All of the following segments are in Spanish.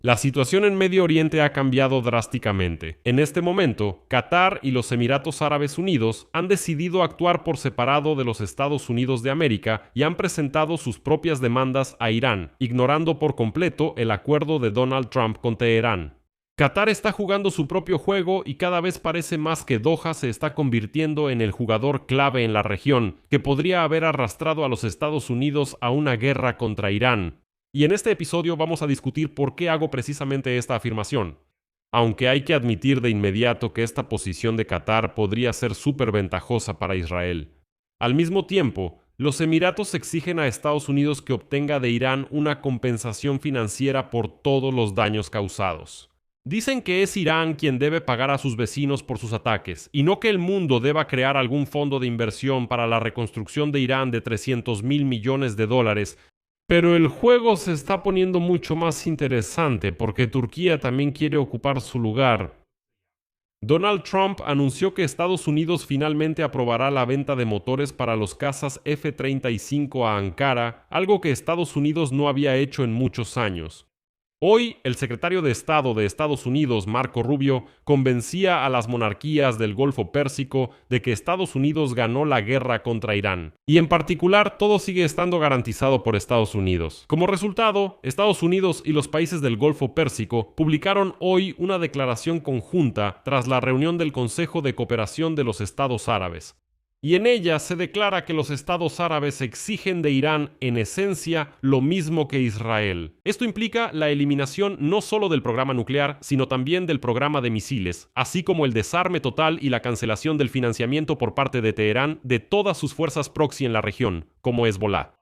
La situación en Medio Oriente ha cambiado drásticamente. En este momento, Qatar y los Emiratos Árabes Unidos han decidido actuar por separado de los Estados Unidos de América y han presentado sus propias demandas a Irán, ignorando por completo el acuerdo de Donald Trump con Teherán. Qatar está jugando su propio juego y cada vez parece más que Doha se está convirtiendo en el jugador clave en la región, que podría haber arrastrado a los Estados Unidos a una guerra contra Irán. Y en este episodio vamos a discutir por qué hago precisamente esta afirmación. Aunque hay que admitir de inmediato que esta posición de Qatar podría ser súper ventajosa para Israel. Al mismo tiempo, los Emiratos exigen a Estados Unidos que obtenga de Irán una compensación financiera por todos los daños causados. Dicen que es Irán quien debe pagar a sus vecinos por sus ataques, y no que el mundo deba crear algún fondo de inversión para la reconstrucción de Irán de $300.000 millones, pero el juego se está poniendo mucho más interesante porque Turquía también quiere ocupar su lugar. Donald Trump anunció que Estados Unidos finalmente aprobará la venta de motores para los cazas F-35 a Ankara, algo que Estados Unidos no había hecho en muchos años. Hoy, el secretario de Estado de Estados Unidos, Marco Rubio, convencía a las monarquías del Golfo Pérsico de que Estados Unidos ganó la guerra contra Irán. Y en particular, todo sigue estando garantizado por Estados Unidos. Como resultado, Estados Unidos y los países del Golfo Pérsico publicaron hoy una declaración conjunta tras la reunión del Consejo de Cooperación de los Estados Árabes. Y en ella se declara que los estados árabes exigen de Irán, en esencia, lo mismo que Israel. Esto implica la eliminación no solo del programa nuclear, sino también del programa de misiles, así como el desarme total y la cancelación del financiamiento por parte de Teherán de todas sus fuerzas proxy en la región, como Hezbolá.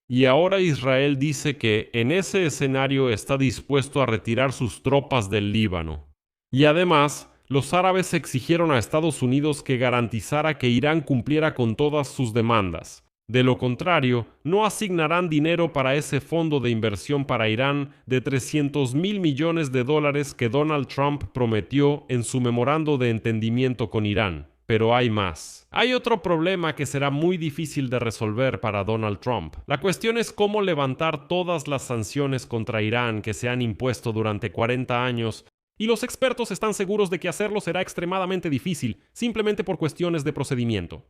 Y ahora Israel dice que en ese escenario está dispuesto a retirar sus tropas del Líbano. Y además, los árabes exigieron a Estados Unidos que garantizara que Irán cumpliera con todas sus demandas. De lo contrario, no asignarán dinero para ese fondo de inversión para Irán de $300.000 millones que Donald Trump prometió en su memorando de entendimiento con Irán. Pero hay más. Hay otro problema que será muy difícil de resolver para Donald Trump. La cuestión es cómo levantar todas las sanciones contra Irán que se han impuesto durante 40 años. Y los expertos están seguros de que hacerlo será extremadamente difícil, simplemente por cuestiones de procedimiento.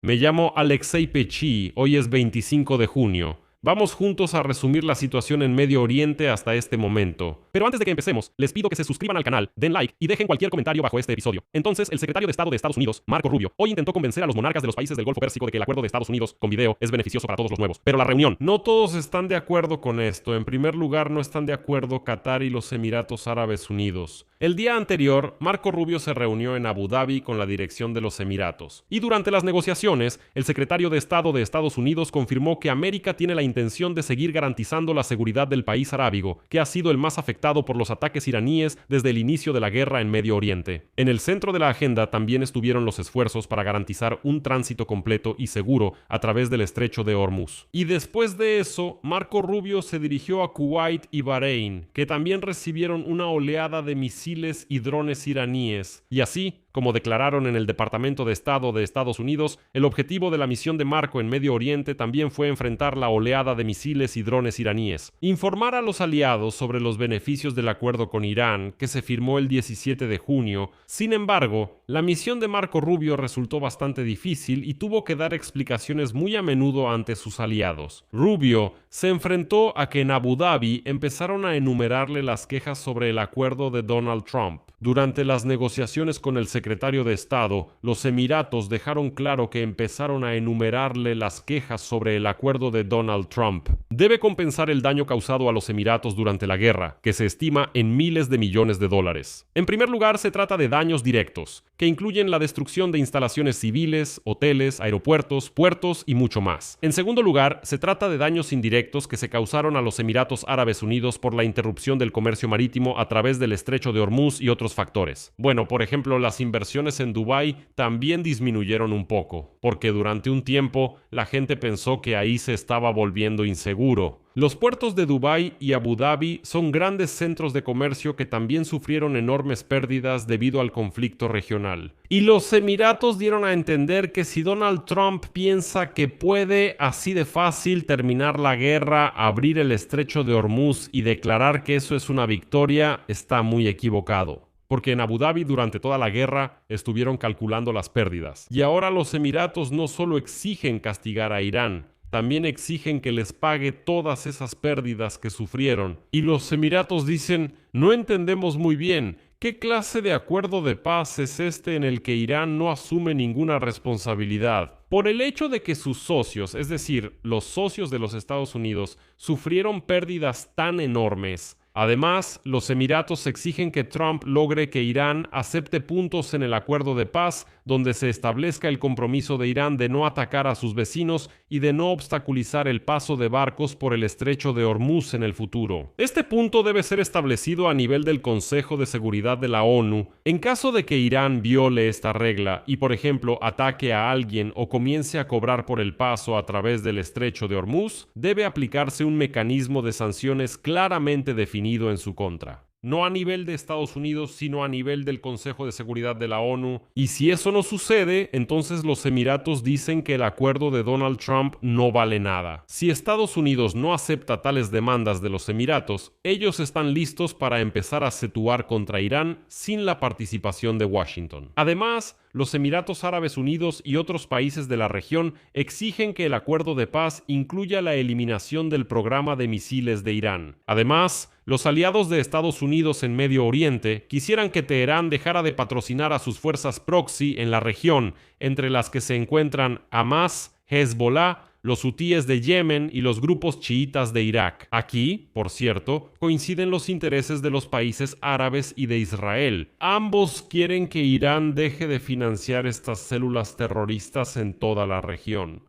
Me llamo Alexei Pechi, hoy es 25 de junio. Vamos juntos a resumir la situación en Medio Oriente hasta este momento. Pero antes de que empecemos, les pido que se suscriban al canal, den like y dejen cualquier comentario bajo este episodio. Entonces, el secretario de Estado de Estados Unidos, Marco Rubio, hoy intentó convencer a los monarcas de los países del Golfo Pérsico de que el acuerdo de Estados Unidos con video es beneficioso para todos los nuevos. Pero la reunión, no todos están de acuerdo con esto. En primer lugar, no están de acuerdo Qatar y los Emiratos Árabes Unidos. El día anterior, Marco Rubio se reunió en Abu Dhabi con la dirección de los Emiratos. Y durante las negociaciones, el secretario de Estado de Estados Unidos confirmó que América tiene la intención de seguir garantizando la seguridad del país arábigo, que ha sido el más afectado por los ataques iraníes desde el inicio de la guerra en Medio Oriente. En el centro de la agenda también estuvieron los esfuerzos para garantizar un tránsito completo y seguro a través del estrecho de Hormuz. Y después de eso, Marco Rubio se dirigió a Kuwait y Bahrein, que también recibieron una oleada de misiles y drones iraníes. Y así, como declararon en el Departamento de Estado de Estados Unidos, el objetivo de la misión de Marco en Medio Oriente también fue enfrentar la oleada de misiles y drones iraníes. Informar a los aliados sobre los beneficios del acuerdo con Irán, que se firmó el 17 de junio. Sin embargo, la misión de Marco Rubio resultó bastante difícil y tuvo que dar explicaciones muy a menudo ante sus aliados. Rubio se enfrentó a que en Abu Dhabi empezaron a enumerarle las quejas sobre el acuerdo de Donald Trump. Durante las negociaciones con el secretario de Estado, los Emiratos dejaron claro que empezaron a enumerarle las quejas sobre el acuerdo de Donald Trump. Debe compensar el daño causado a los Emiratos durante la guerra, que se estima en miles de millones de dólares. En primer lugar, se trata de daños directos, que incluyen la destrucción de instalaciones civiles, hoteles, aeropuertos, puertos y mucho más. En segundo lugar, se trata de daños indirectos que se causaron a los Emiratos Árabes Unidos por la interrupción del comercio marítimo a través del estrecho de Hormuz y otros factores. Bueno, por ejemplo, las inversiones inversiones en Dubái también disminuyeron un poco, porque durante un tiempo la gente pensó que ahí se estaba volviendo inseguro. Los puertos de Dubái y Abu Dhabi son grandes centros de comercio que también sufrieron enormes pérdidas debido al conflicto regional. Y los Emiratos dieron a entender que si Donald Trump piensa que puede así de fácil terminar la guerra, abrir el estrecho de Hormuz y declarar que eso es una victoria, está muy equivocado. Porque en Abu Dhabi durante toda la guerra estuvieron calculando las pérdidas. Y ahora los Emiratos no solo exigen castigar a Irán, también exigen que les pague todas esas pérdidas que sufrieron. Y los Emiratos dicen, no entendemos muy bien, ¿qué clase de acuerdo de paz es este en el que Irán no asume ninguna responsabilidad? Por el hecho de que sus socios, es decir, los socios de los Estados Unidos, sufrieron pérdidas tan enormes. Además, los Emiratos exigen que Trump logre que Irán acepte puntos en el acuerdo de paz donde se establezca el compromiso de Irán de no atacar a sus vecinos y de no obstaculizar el paso de barcos por el estrecho de Hormuz en el futuro. Este punto debe ser establecido a nivel del Consejo de Seguridad de la ONU. En caso de que Irán viole esta regla y, por ejemplo, ataque a alguien o comience a cobrar por el paso a través del estrecho de Hormuz, debe aplicarse un mecanismo de sanciones claramente definido en su contra. No a nivel de Estados Unidos, sino a nivel del Consejo de Seguridad de la ONU. Y si eso no sucede, entonces los Emiratos dicen que el acuerdo de Donald Trump no vale nada. Si Estados Unidos no acepta tales demandas de los Emiratos, ellos están listos para empezar a situar contra Irán sin la participación de Washington. Además, los Emiratos Árabes Unidos y otros países de la región exigen que el acuerdo de paz incluya la eliminación del programa de misiles de Irán. Además, los aliados de Estados Unidos en Medio Oriente quisieran que Teherán dejara de patrocinar a sus fuerzas proxy en la región, entre las que se encuentran Hamas, Hezbollah, los hutíes de Yemen y los grupos chiitas de Irak. Aquí, por cierto, coinciden los intereses de los países árabes y de Israel. Ambos quieren que Irán deje de financiar estas células terroristas en toda la región.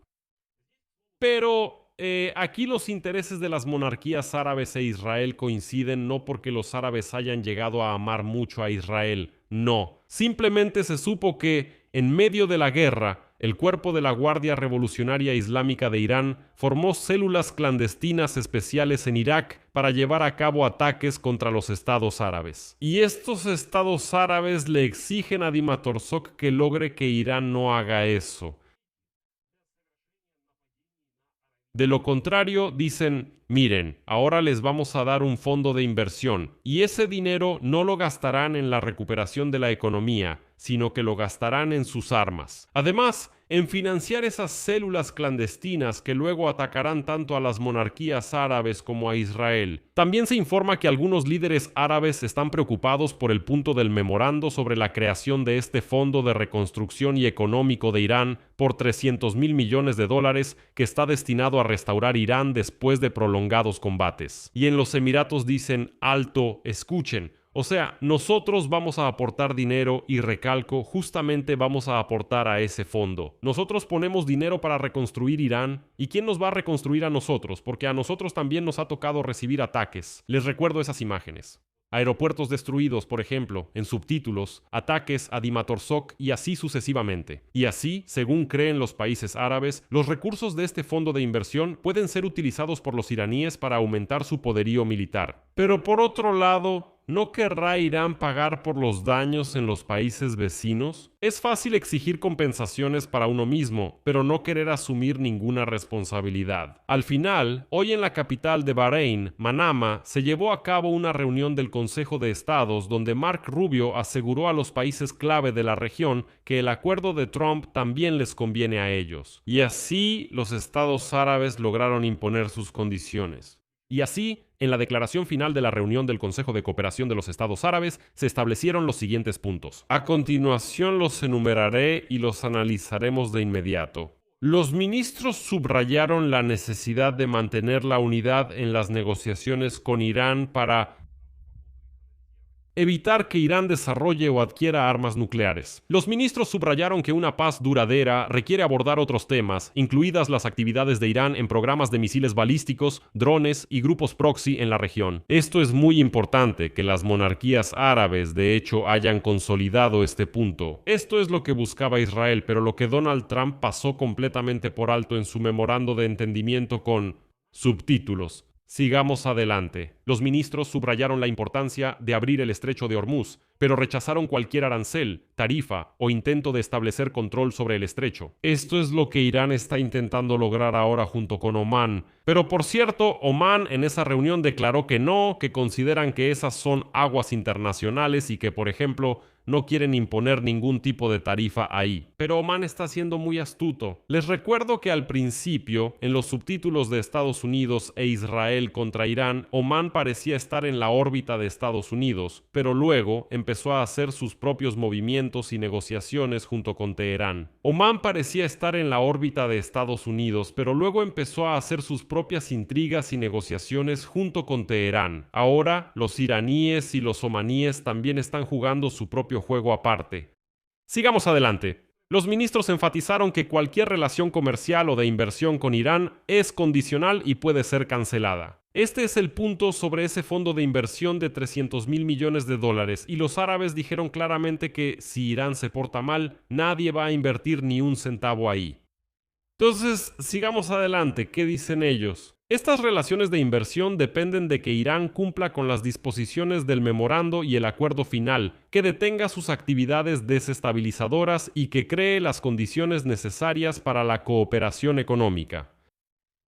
Pero aquí los intereses de las monarquías árabes e Israel coinciden no porque los árabes hayan llegado a amar mucho a Israel, no. Simplemente se supo que, en medio de la guerra, el cuerpo de la Guardia Revolucionaria Islámica de Irán formó células clandestinas especiales en Irak para llevar a cabo ataques contra los estados árabes. Y estos estados árabes le exigen a Dimatorsoq que logre que Irán no haga eso. De lo contrario, dicen, miren, ahora les vamos a dar un fondo de inversión y ese dinero no lo gastarán en la recuperación de la economía, sino que lo gastarán en sus armas. Además, en financiar esas células clandestinas que luego atacarán tanto a las monarquías árabes como a Israel. También se informa que algunos líderes árabes están preocupados por el punto del memorando sobre la creación de este Fondo de Reconstrucción y Económico de Irán por $300.000 millones que está destinado a restaurar Irán después de prolongados combates. Y en los Emiratos dicen, alto, escuchen. O sea, nosotros vamos a aportar dinero y recalco, justamente vamos a aportar a ese fondo. Nosotros ponemos dinero para reconstruir Irán. ¿Y quién nos va a reconstruir a nosotros? Porque a nosotros también nos ha tocado recibir ataques. Les recuerdo esas imágenes. Aeropuertos destruidos, por ejemplo, en subtítulos, ataques a Dimatorsoq y así sucesivamente. Y así, según creen los países árabes, los recursos de este fondo de inversión pueden ser utilizados por los iraníes para aumentar su poderío militar. Pero por otro lado, ¿no querrá Irán pagar por los daños en los países vecinos? Es fácil exigir compensaciones para uno mismo, pero no querer asumir ninguna responsabilidad. Al final, hoy en la capital de Bahrein, Manama, se llevó a cabo una reunión del Consejo de Estados donde Mark Rubio aseguró a los países clave de la región que el acuerdo de Trump también les conviene a ellos. Y así los estados árabes lograron imponer sus condiciones. Y así, en la declaración final de la reunión del Consejo de Cooperación de los Estados Árabes, se establecieron los siguientes puntos. A continuación los enumeraré y los analizaremos de inmediato. Los ministros subrayaron la necesidad de mantener la unidad en las negociaciones con Irán para evitar que Irán desarrolle o adquiera armas nucleares. Los ministros subrayaron que una paz duradera requiere abordar otros temas, incluidas las actividades de Irán en programas de misiles balísticos, drones y grupos proxy en la región. Esto es muy importante, que las monarquías árabes de hecho hayan consolidado este punto. Esto es lo que buscaba Israel, pero lo que Donald Trump pasó completamente por alto en su memorando de entendimiento con subtítulos. Sigamos adelante. Los ministros subrayaron la importancia de abrir el estrecho de Hormuz, pero rechazaron cualquier arancel, tarifa o intento de establecer control sobre el estrecho. Esto es lo que Irán está intentando lograr ahora junto con Omán. Pero por cierto, Omán en esa reunión declaró que no, que consideran que esas son aguas internacionales y que, por ejemplo, no quieren imponer ningún tipo de tarifa ahí. Pero Omán está siendo muy astuto. Les recuerdo que al principio, en los subtítulos de Estados Unidos e Israel contra Irán, Omán parecía estar en la órbita de Estados Unidos, pero luego empezó a hacer sus propios movimientos y negociaciones junto con Teherán. Omán parecía estar en la órbita de Estados Unidos, pero luego empezó a hacer sus propias intrigas y negociaciones junto con Teherán. Ahora, los iraníes y los omaníes también están jugando su propio juego aparte. Sigamos adelante. Los ministros enfatizaron que cualquier relación comercial o de inversión con Irán es condicional y puede ser cancelada. Este es el punto sobre ese fondo de inversión de $300.000 millones y los árabes dijeron claramente que si Irán se porta mal, nadie va a invertir ni un centavo ahí. Entonces, sigamos adelante. ¿Qué dicen ellos? Estas relaciones de inversión dependen de que Irán cumpla con las disposiciones del memorando y el acuerdo final, que detenga sus actividades desestabilizadoras y que cree las condiciones necesarias para la cooperación económica.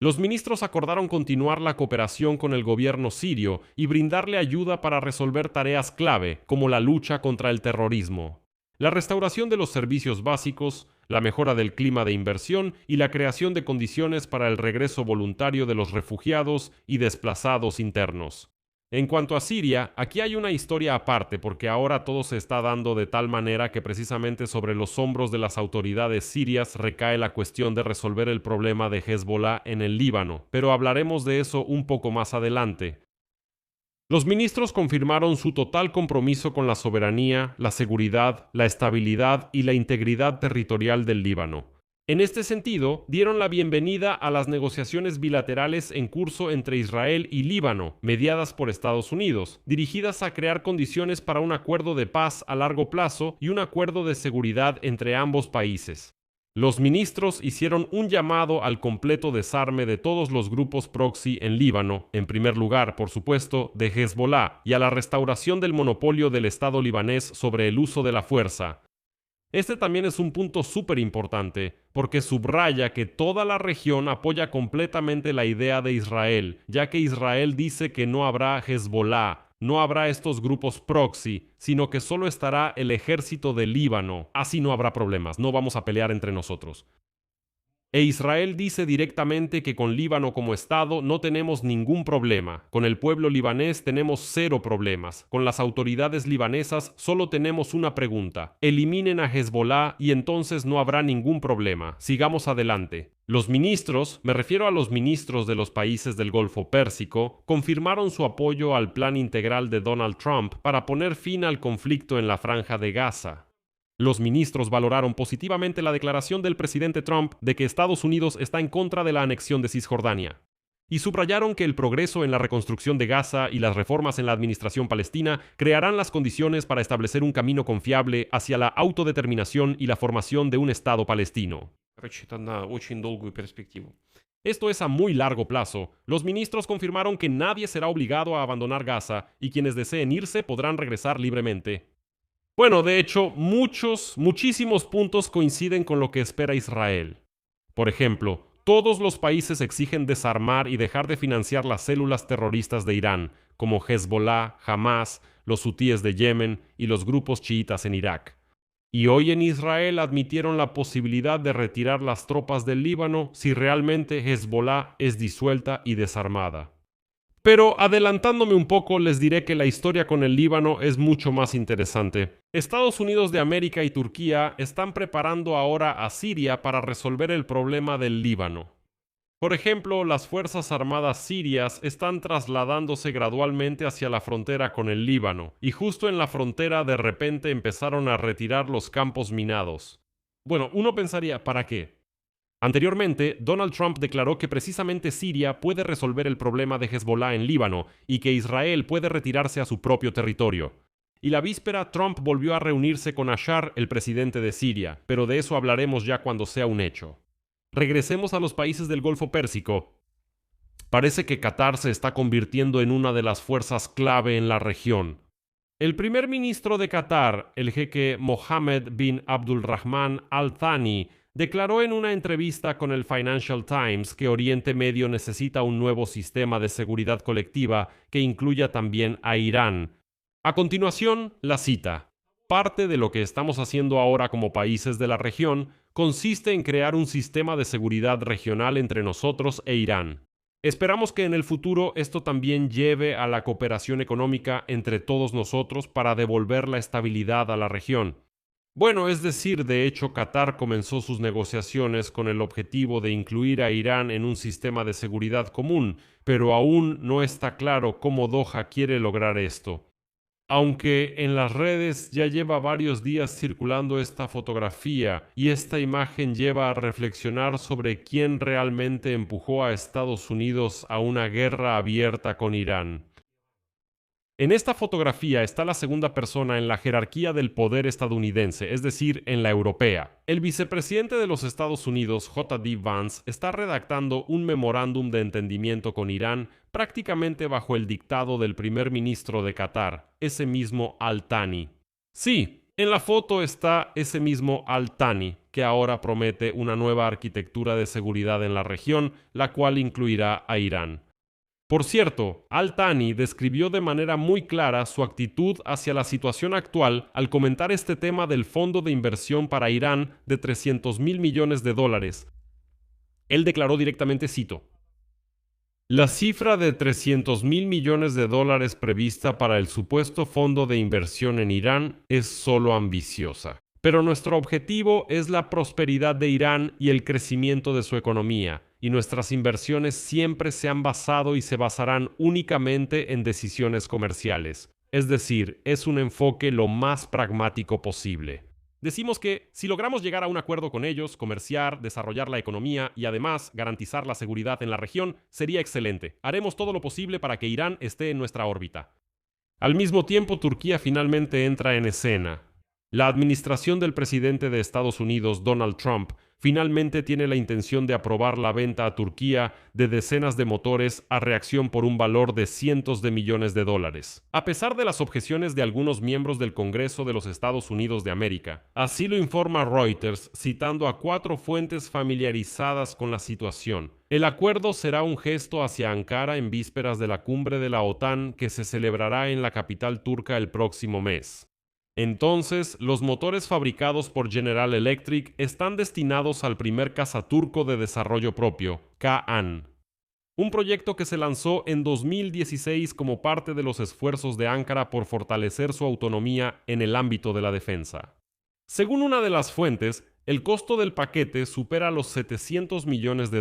Los ministros acordaron continuar la cooperación con el gobierno sirio y brindarle ayuda para resolver tareas clave, como la lucha contra el terrorismo, la restauración de los servicios básicos, la mejora del clima de inversión y la creación de condiciones para el regreso voluntario de los refugiados y desplazados internos. En cuanto a Siria, aquí hay una historia aparte porque ahora todo se está dando de tal manera que precisamente sobre los hombros de las autoridades sirias recae la cuestión de resolver el problema de Hezbollah en el Líbano, pero hablaremos de eso un poco más adelante. Los ministros confirmaron su total compromiso con la soberanía, la seguridad, la estabilidad y la integridad territorial del Líbano. En este sentido, dieron la bienvenida a las negociaciones bilaterales en curso entre Israel y Líbano, mediadas por Estados Unidos, dirigidas a crear condiciones para un acuerdo de paz a largo plazo y un acuerdo de seguridad entre ambos países. Los ministros hicieron un llamado al completo desarme de todos los grupos proxy en Líbano, en primer lugar, por supuesto, de Hezbollah, y a la restauración del monopolio del Estado libanés sobre el uso de la fuerza. Este también es un punto súper importante, porque subraya que toda la región apoya completamente la idea de Israel, ya que Israel dice que no habrá Hezbollah, no habrá estos grupos proxy, sino que solo estará el ejército del Líbano. Así no habrá problemas, no vamos a pelear entre nosotros. E Israel dice directamente que con Líbano como Estado no tenemos ningún problema. Con el pueblo libanés tenemos 0 problemas. Con las autoridades libanesas solo tenemos una pregunta. Eliminen a Hezbollah y entonces no habrá ningún problema. Sigamos adelante. Los ministros, me refiero a los ministros de los países del Golfo Pérsico, confirmaron su apoyo al plan integral de Donald Trump para poner fin al conflicto en la Franja de Gaza. Los ministros valoraron positivamente la declaración del presidente Trump de que Estados Unidos está en contra de la anexión de Cisjordania, y subrayaron que el progreso en la reconstrucción de Gaza y las reformas en la administración palestina crearán las condiciones para establecer un camino confiable hacia la autodeterminación y la formación de un Estado palestino. Esto es a muy largo plazo. Los ministros confirmaron que nadie será obligado a abandonar Gaza y quienes deseen irse podrán regresar libremente. Bueno, de hecho, muchísimos puntos coinciden con lo que espera Israel. Por ejemplo, todos los países exigen desarmar y dejar de financiar las células terroristas de Irán, como Hezbollah, Hamas, los hutíes de Yemen y los grupos chiitas en Irak. Y hoy en Israel admitieron la posibilidad de retirar las tropas del Líbano si realmente Hezbollah es disuelta y desarmada. Pero adelantándome un poco, les diré que la historia con el Líbano es mucho más interesante. Estados Unidos de América y Turquía están preparando ahora a Siria para resolver el problema del Líbano. Por ejemplo, las Fuerzas Armadas sirias están trasladándose gradualmente hacia la frontera con el Líbano, y justo en la frontera de repente empezaron a retirar los campos minados. Bueno, uno pensaría, ¿para qué? Anteriormente, Donald Trump declaró que precisamente Siria puede resolver el problema de Hezbollah en Líbano y que Israel puede retirarse a su propio territorio. Y la víspera, Trump volvió a reunirse con Bashar, el presidente de Siria, pero de eso hablaremos ya cuando sea un hecho. Regresemos a los países del Golfo Pérsico. Parece que Qatar se está convirtiendo en una de las fuerzas clave en la región. El primer ministro de Qatar, el jeque Mohammed bin Abdulrahman Al Thani, declaró en una entrevista con el Financial Times que Oriente Medio necesita un nuevo sistema de seguridad colectiva que incluya también a Irán. A continuación, la cita. Parte de lo que estamos haciendo ahora como países de la región consiste en crear un sistema de seguridad regional entre nosotros e Irán. Esperamos que en el futuro esto también lleve a la cooperación económica entre todos nosotros para devolver la estabilidad a la región. Bueno, es decir, de hecho, Qatar comenzó sus negociaciones con el objetivo de incluir a Irán en un sistema de seguridad común, pero aún no está claro cómo Doha quiere lograr esto. Aunque en las redes ya lleva varios días circulando esta fotografía y esta imagen lleva a reflexionar sobre quién realmente empujó a Estados Unidos a una guerra abierta con Irán. En esta fotografía está la segunda persona en la jerarquía del poder estadounidense, es decir, en la europea. El vicepresidente de los Estados Unidos, J.D. Vance, está redactando un memorándum de entendimiento con Irán prácticamente bajo el dictado del primer ministro de Qatar, ese mismo Al Thani. Sí, en la foto está ese mismo Al Thani, que ahora promete una nueva arquitectura de seguridad en la región, la cual incluirá a Irán. Por cierto, Al Thani describió de manera muy clara su actitud hacia la situación actual al comentar este tema del fondo de inversión para Irán de $300.000 millones. Él declaró directamente, cito, la cifra de $300.000 millones prevista para el supuesto fondo de inversión en Irán es solo ambiciosa. Pero nuestro objetivo es la prosperidad de Irán y el crecimiento de su economía, y nuestras inversiones siempre se han basado y se basarán únicamente en decisiones comerciales. Es decir, es un enfoque lo más pragmático posible. Decimos que si logramos llegar a un acuerdo con ellos, comerciar, desarrollar la economía y además garantizar la seguridad en la región, sería excelente. Haremos todo lo posible para que Irán esté en nuestra órbita. Al mismo tiempo, Turquía finalmente entra en escena. La administración del presidente de Estados Unidos, Donald Trump, finalmente tiene la intención de aprobar la venta a Turquía de decenas de motores a reacción por un valor de cientos de millones de dólares. A pesar de las objeciones de algunos miembros del Congreso de los Estados Unidos de América, así lo informa Reuters, citando a 4 fuentes familiarizadas con la situación. El acuerdo será un gesto hacia Ankara en vísperas de la cumbre de la OTAN que se celebrará en la capital turca el próximo mes. Entonces, los motores fabricados por General Electric están destinados al primer caza turco de desarrollo propio, Kaan. Un proyecto que se lanzó en 2016 como parte de los esfuerzos de Ankara por fortalecer su autonomía en el ámbito de la defensa. Según una de las fuentes, el costo del paquete supera los $700 millones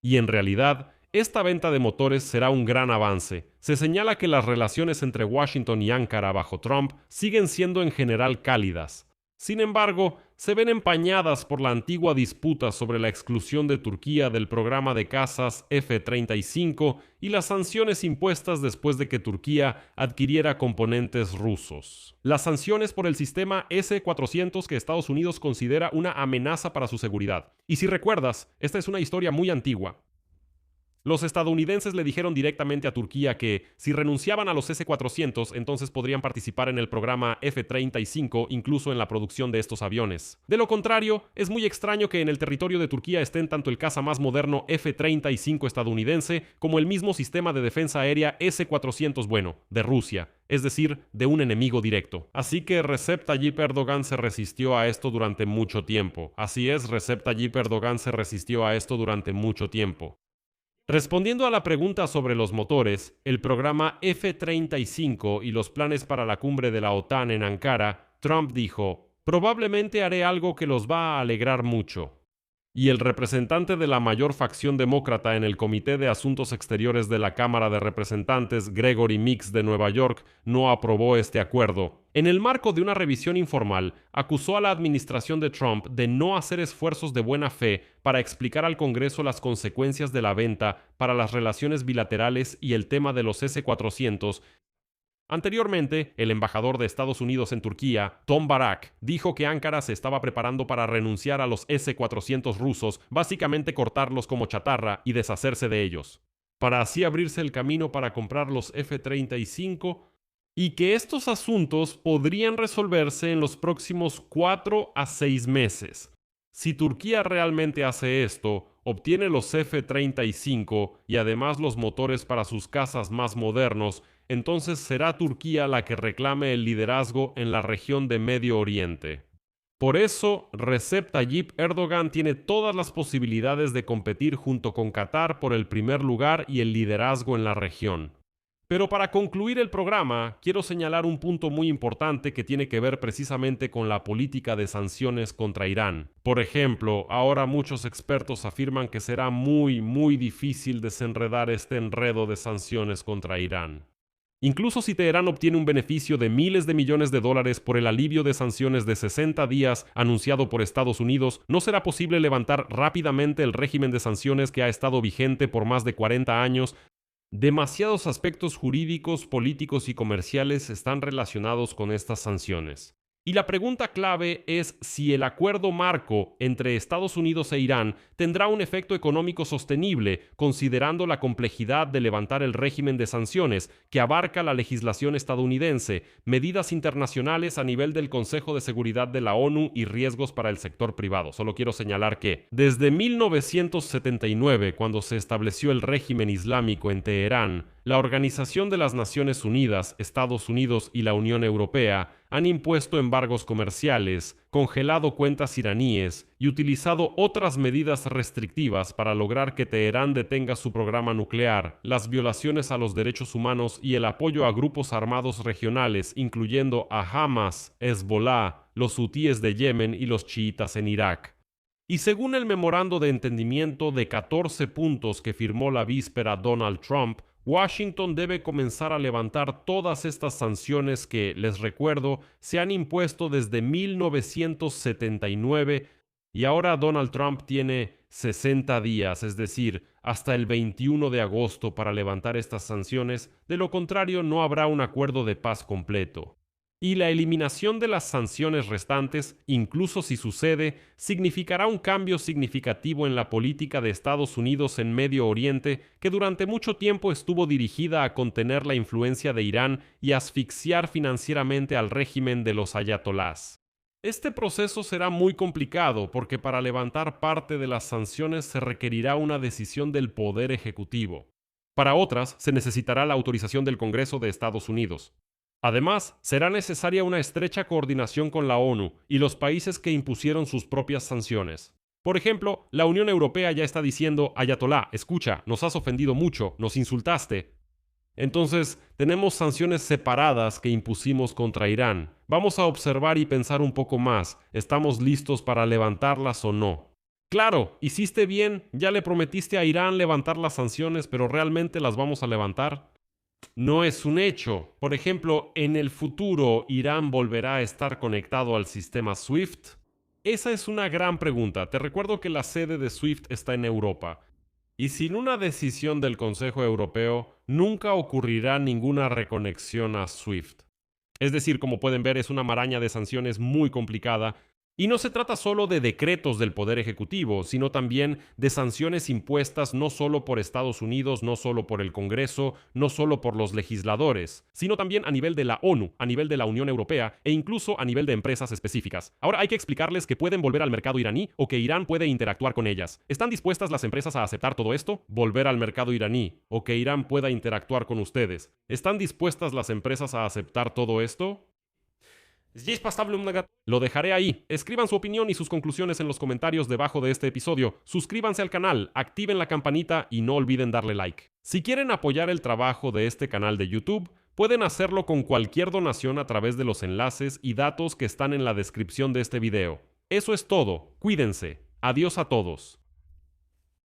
y en realidad, esta venta de motores será un gran avance. Se señala que las relaciones entre Washington y Ankara bajo Trump siguen siendo en general cálidas. Sin embargo, se ven empañadas por la antigua disputa sobre la exclusión de Turquía del programa de cazas F-35 y las sanciones impuestas después de que Turquía adquiriera componentes rusos. Las sanciones por el sistema S-400 que Estados Unidos considera una amenaza para su seguridad. Y si recuerdas, esta es una historia muy antigua. Los estadounidenses le dijeron directamente a Turquía que, si renunciaban a los S-400, entonces podrían participar en el programa F-35, incluso en la producción de estos aviones. De lo contrario, es muy extraño que en el territorio de Turquía estén tanto el caza más moderno F-35 estadounidense como el mismo sistema de defensa aérea S-400 de Rusia, es decir, de un enemigo directo. Así que Recep Tayyip Erdogan se resistió a esto durante mucho tiempo. Así es, Recep Tayyip Erdogan se resistió a esto durante mucho tiempo. Respondiendo a la pregunta sobre los motores, el programa F-35 y los planes para la cumbre de la OTAN en Ankara, Trump dijo, probablemente haré algo que los va a alegrar mucho. y el representante de la mayor facción demócrata en el Comité de Asuntos Exteriores de la Cámara de Representantes, Gregory Meeks de Nueva York, no aprobó este acuerdo. En el marco de una revisión informal, acusó a la administración de Trump de no hacer esfuerzos de buena fe para explicar al Congreso las consecuencias de la venta para las relaciones bilaterales y el tema de los S-400. Anteriormente, el embajador de Estados Unidos en Turquía, Tom Barak, dijo que Ankara se estaba preparando para renunciar a los S-400 rusos, básicamente cortarlos como chatarra y deshacerse de ellos, para así abrirse el camino para comprar los F-35, y que estos asuntos podrían resolverse en los próximos 4 a 6 meses. Si Turquía realmente hace esto, obtiene los F-35 y además los motores para sus cazas más modernos, entonces será Turquía la que reclame el liderazgo en la región de Medio Oriente. Por eso, Recep Tayyip Erdogan tiene todas las posibilidades de competir junto con Qatar por el primer lugar y el liderazgo en la región. Pero para concluir el programa, quiero señalar un punto muy importante que tiene que ver precisamente con la política de sanciones contra Irán. Por ejemplo, ahora muchos expertos afirman que será muy difícil desenredar este enredo de sanciones contra Irán. Incluso si Teherán obtiene un beneficio de miles de millones de dólares por el alivio de sanciones de 60 días anunciado por Estados Unidos, no será posible levantar rápidamente el régimen de sanciones que ha estado vigente por más de 40 años. Demasiados aspectos jurídicos, políticos y comerciales están relacionados con estas sanciones. Y la pregunta clave es si el acuerdo marco entre Estados Unidos e Irán tendrá un efecto económico sostenible, considerando la complejidad de levantar el régimen de sanciones que abarca la legislación estadounidense, medidas internacionales a nivel del Consejo de Seguridad de la ONU y riesgos para el sector privado. Solo quiero señalar que, desde 1979, cuando se estableció el régimen islámico en Teherán, la Organización de las Naciones Unidas, Estados Unidos y la Unión Europea han impuesto embargos comerciales, congelado cuentas iraníes y utilizado otras medidas restrictivas para lograr que Teherán detenga su programa nuclear, las violaciones a los derechos humanos y el apoyo a grupos armados regionales, incluyendo a Hamas, Hezbollah, los hutíes de Yemen y los chiitas en Irak. Y según el memorando de entendimiento de 14 puntos que firmó la víspera Donald Trump, Washington debe comenzar a levantar todas estas sanciones que, les recuerdo, se han impuesto desde 1979 y ahora Donald Trump tiene 60 días, es decir, hasta el 21 de agosto para levantar estas sanciones, de lo contrario no habrá un acuerdo de paz completo. Y la eliminación de las sanciones restantes, incluso si sucede, significará un cambio significativo en la política de Estados Unidos en Medio Oriente, que durante mucho tiempo estuvo dirigida a contener la influencia de Irán y asfixiar financieramente al régimen de los ayatolás. Este proceso será muy complicado porque para levantar parte de las sanciones se requerirá una decisión del Poder Ejecutivo. Para otras, se necesitará la autorización del Congreso de Estados Unidos. Además, será necesaria una estrecha coordinación con la ONU y los países que impusieron sus propias sanciones. Por ejemplo, la Unión Europea ya está diciendo: Ayatolá, escucha, nos has ofendido mucho, nos insultaste. Entonces, tenemos sanciones separadas que impusimos contra Irán. Vamos a observar y pensar un poco más. ¿Estamos listos para levantarlas o no? Claro, hiciste bien, ya le prometiste a Irán levantar las sanciones, pero ¿realmente las vamos a levantar? No es un hecho. Por ejemplo, ¿en el futuro Irán volverá a estar conectado al sistema SWIFT? Esa es una gran pregunta. Te recuerdo que la sede de SWIFT está en Europa. Y sin una decisión del Consejo Europeo, nunca ocurrirá ninguna reconexión a SWIFT. Es decir, como pueden ver, es una maraña de sanciones muy complicada. Y no se trata solo de decretos del Poder Ejecutivo, sino también de sanciones impuestas no solo por Estados Unidos, no solo por el Congreso, no solo por los legisladores, sino también a nivel de la ONU, a nivel de la Unión Europea e incluso a nivel de empresas específicas. Ahora hay que explicarles que pueden volver al mercado iraní o que Irán puede interactuar con ellas. ¿Están dispuestas las empresas a aceptar todo esto? Volver al mercado iraní o que Irán pueda interactuar con ustedes. ¿Están dispuestas las empresas a aceptar todo esto? Lo dejaré ahí. Escriban su opinión y sus conclusiones en los comentarios debajo de este episodio. Suscríbanse al canal, activen la campanita y no olviden darle like. Si quieren apoyar el trabajo de este canal de YouTube, pueden hacerlo con cualquier donación a través de los enlaces y datos que están en la descripción de este video. Eso es todo. Cuídense. Adiós a todos.